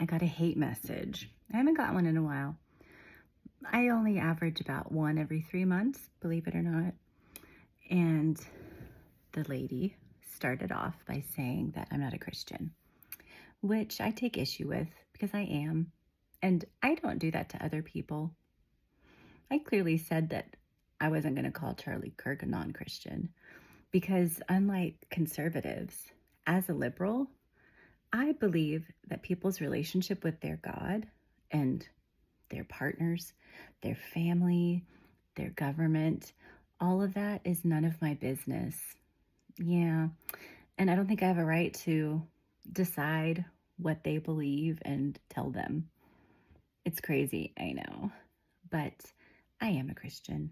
I got a hate message. I haven't got one in a while. I only average about one every 3 months, believe it or not. And the lady started off by saying that I'm not a Christian, which I take issue with because I am. And I don't do that to other people. I clearly said that I wasn't going to call Charlie Kirk a non-Christian because, unlike conservatives, as a liberal, I believe that people's relationship with their God and their partners, their family, their government, all of that is none of my business. Yeah. And I don't think I have a right to decide what they believe and tell them. It's crazy, I know. But I am a Christian.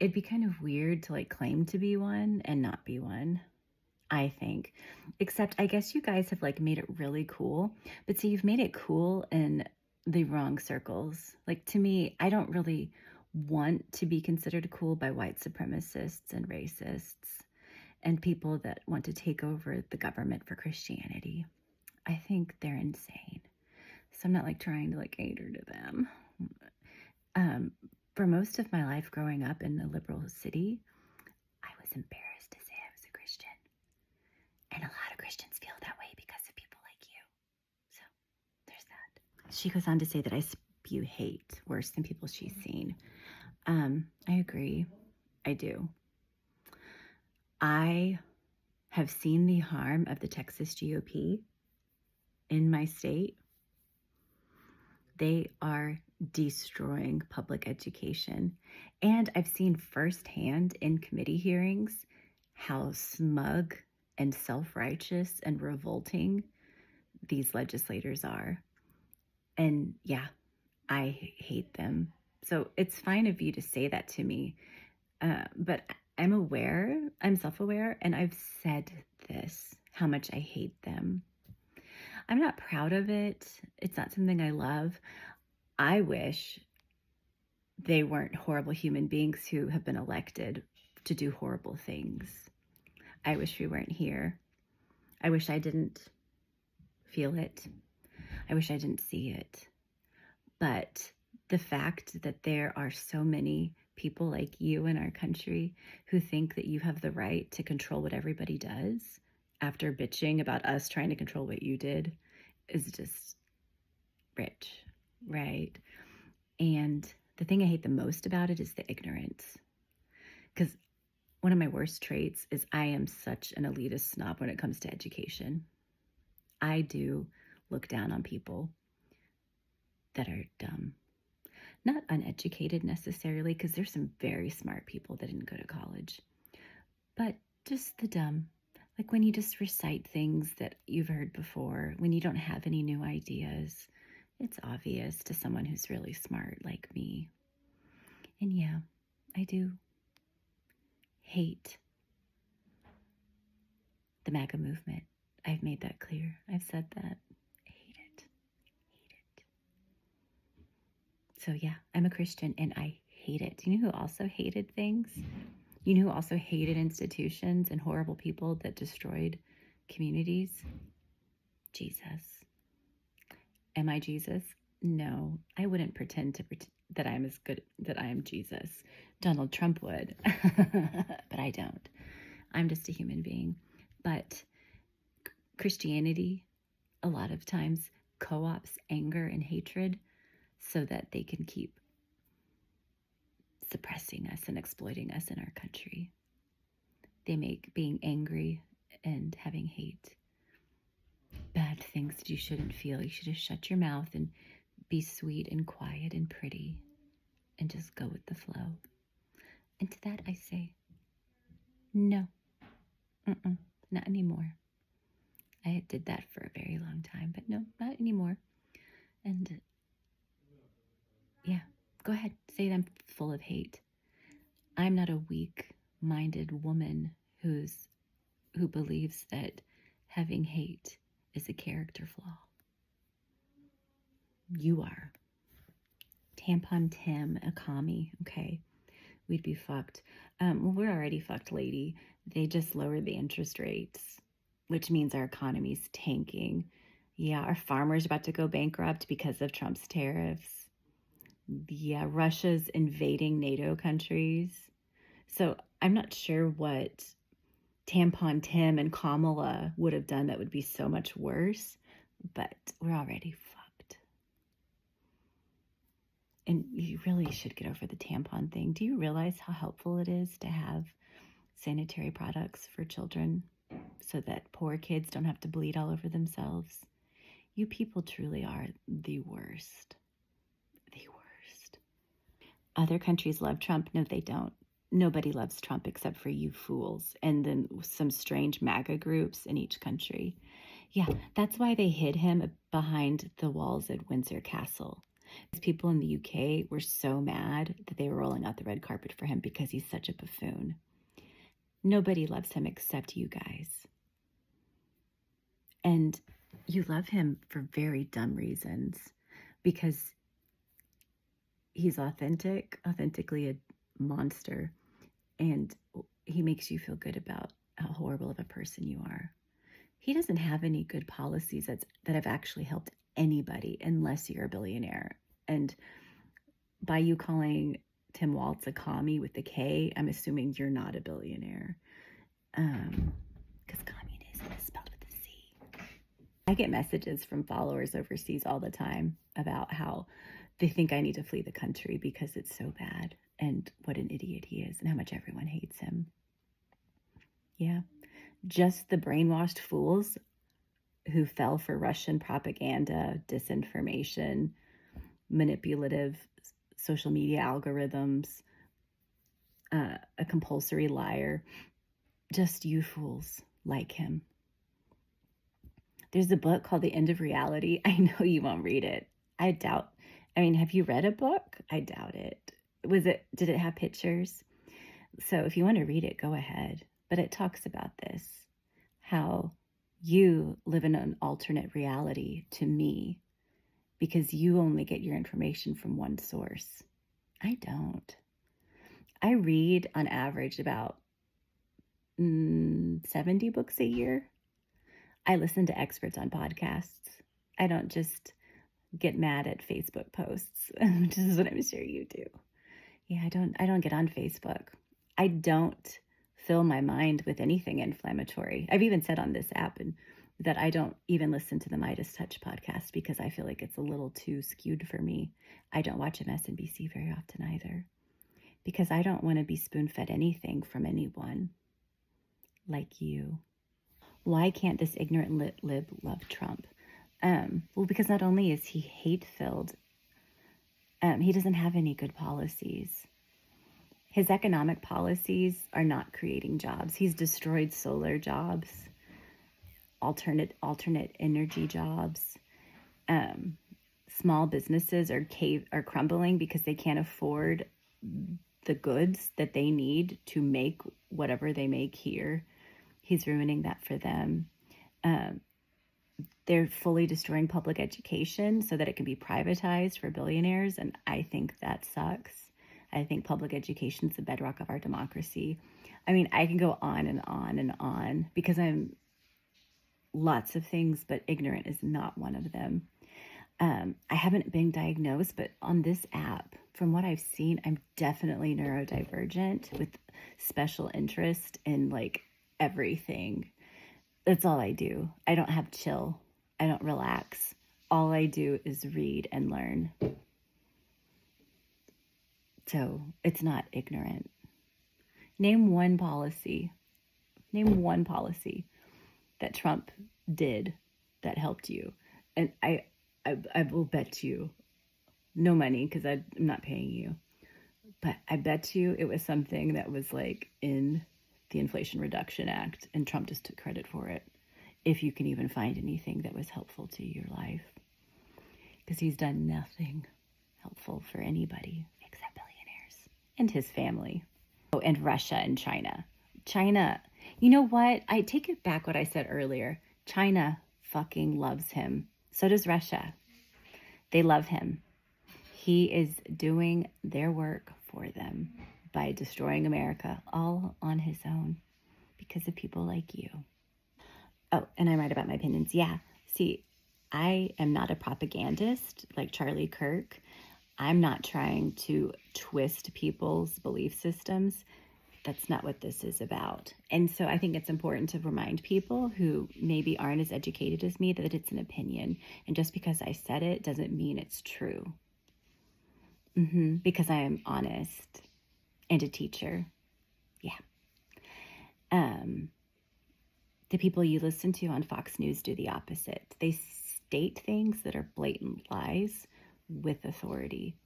It'd be kind of weird to claim to be one and not be one, I think. Except I guess you guys have made it really cool. But see, you've made it cool in the wrong circles. To me, I don't really want to be considered cool by white supremacists and racists and people that want to take over the government for Christianity. I think they're insane. So I'm not trying to cater to them. For most of my life growing up in a liberal city, I was embarrassed to say I was a Christian. And a lot of Christians feel that way because of people like you. So there's that. She goes on to say that I spew hate worse than people she's seen. I agree. I do. I have seen the harm of the Texas GOP in my state. They are destroying public education. And I've seen firsthand in committee hearings how smug and self-righteous and revolting these legislators are. And yeah, I hate them. So it's fine of you to say that to me. But I'm self-aware, and I've said this, how much I hate them. I'm not proud of it. It's not something I love. I wish they weren't horrible human beings who have been elected to do horrible things. I wish we weren't here. I wish I didn't feel it. I wish I didn't see it. But the fact that there are so many people like you in our country who think that you have the right to control what everybody does after bitching about us trying to control what you did is just rich, right? And the thing I hate the most about it is the ignorance. Because one of my worst traits is I am such an elitist snob when it comes to education. I do look down on people that are dumb. Not uneducated necessarily, because there's some very smart people that didn't go to college. But just the dumb. When you just recite things that you've heard before, when you don't have any new ideas, it's obvious to someone who's really smart like me. And yeah, I do hate the MAGA movement. I've made that clear. I've said that. I hate it. Hate it. So yeah, I'm a Christian and I hate it. You know who also hated things? You know who also hated institutions and horrible people that destroyed communities? Jesus. Am I Jesus? No, I wouldn't pretend that I'm as good, that I am Jesus. Donald Trump would, but I don't. I'm just a human being. But Christianity, a lot of times, co-ops anger and hatred so that they can keep suppressing us and exploiting us in our country. They make being angry and having hate bad things that you shouldn't feel. You should just shut your mouth and be sweet and quiet and pretty and just go with the flow. And to that I say, no, not anymore. I did that for a very long time, but no, not anymore. And yeah, go ahead, say that I'm full of hate. I'm not a weak-minded woman who believes that having hate is a character flaw. You are. Tampon Tim, a commie, okay? We'd be fucked. Well, we're already fucked, lady. They just lowered the interest rates, which means our economy's tanking. Yeah, our farmers about to go bankrupt because of Trump's tariffs. Yeah, Russia's invading NATO countries. So I'm not sure what Tampon Tim and Kamala would have done that would be so much worse, but we're already fucked. And you really should get over the tampon thing. Do you realize how helpful it is to have sanitary products for children so that poor kids don't have to bleed all over themselves? You people truly are the worst. The worst. Other countries love Trump. No, they don't. Nobody loves Trump except for you fools and then some strange MAGA groups in each country. Yeah, that's why they hid him behind the walls at Windsor Castle. People in the UK were so mad that they were rolling out the red carpet for him because he's such a buffoon. Nobody loves him except you guys. And you love him for very dumb reasons because he's authentically a monster, and he makes you feel good about how horrible of a person you are. He doesn't have any good policies that have actually helped anybody unless you're a billionaire. And by you calling Tim Walz a commie with a K, I'm assuming you're not a billionaire. Because communism is spelled with a C. I get messages from followers overseas all the time about how they think I need to flee the country because it's so bad and what an idiot he is and how much everyone hates him. Yeah, just the brainwashed fools who fell for Russian propaganda, disinformation, manipulative social media algorithms, a compulsory liar. Just you fools like him. There's a book called The End of Reality. I know you won't read it. I doubt. I mean, have you read a book? I doubt it. Did it have pictures? So if you want to read it, go ahead. But it talks about this, how you live in an alternate reality to me because you only get your information from one source. I don't. I read on average about 70 books a year. I listen to experts on podcasts. I don't just get mad at Facebook posts, which is what I'm sure you do. Yeah, I don't get on Facebook. I don't fill my mind with anything inflammatory. I've even said on this app that I don't even listen to the Midas Touch podcast because I feel like it's a little too skewed for me. I don't watch MSNBC very often either because I don't want to be spoon-fed anything from anyone like you. Why can't this ignorant lib love Trump? Well, because not only is he hate-filled, he doesn't have any good policies. His economic policies are not creating jobs. He's destroyed solar jobs, alternate energy jobs. Small businesses are crumbling because they can't afford the goods that they need to make whatever they make here. He's ruining that for them. They're fully destroying public education so that it can be privatized for billionaires, and I think that sucks. I think public education is the bedrock of our democracy. I mean, I can go on and on and on because I'm lots of things, but ignorant is not one of them. I haven't been diagnosed, but on this app, from what I've seen, I'm definitely neurodivergent with special interest in like everything. That's all I do. I don't have chill. I don't relax. All I do is read and learn. So it's not ignorant. Name one policy that Trump did that helped you. And I will bet you no money because I'm not paying you. But I bet you it was something that was like in the Inflation Reduction Act and Trump just took credit for it. If you can even find anything that was helpful to your life. Because he's done nothing helpful for anybody except billionaires and his family. Oh, and Russia and China. China, you know what? I take it back what I said earlier. China fucking loves him. So does Russia. They love him. He is doing their work for them by destroying America all on his own because of people like you. Oh, and I'm right about my opinions. Yeah. See, I am not a propagandist like Charlie Kirk. I'm not trying to twist people's belief systems. That's not what this is about. And so I think it's important to remind people who maybe aren't as educated as me that it's an opinion. And just because I said it doesn't mean it's true. Because I am honest and a teacher. Yeah. The people you listen to on Fox News do the opposite. They state things that are blatant lies with authority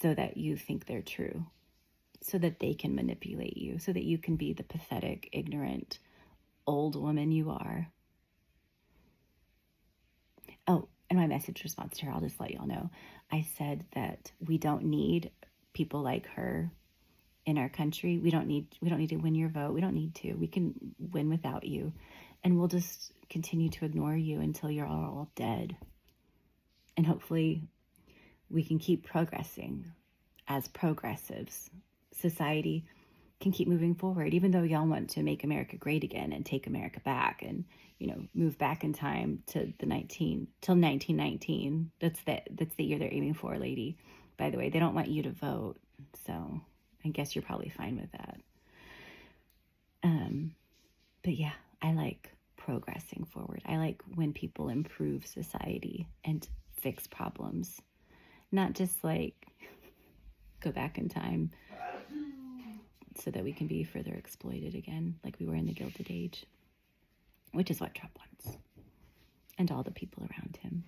so that you think they're true, so that they can manipulate you, so that you can be the pathetic, ignorant, old woman you are. Oh, and my message response to her, I'll just let y'all know. I said that we don't need people like her in our country. We don't need to win your vote. We don't need to. We can win without you. And we'll just continue to ignore you until you're all dead. And hopefully we can keep progressing as progressives. Society can keep moving forward, even though y'all want to make America great again and take America back and, move back in time to till 1919. That's the year they're aiming for, lady. By the way, they don't want you to vote. So I guess you're probably fine with that. But yeah, I like progressing forward. I like when people improve society and fix problems, not just like go back in time so that we can be further exploited again, like we were in the Gilded Age, which is what Trump wants, and all the people around him.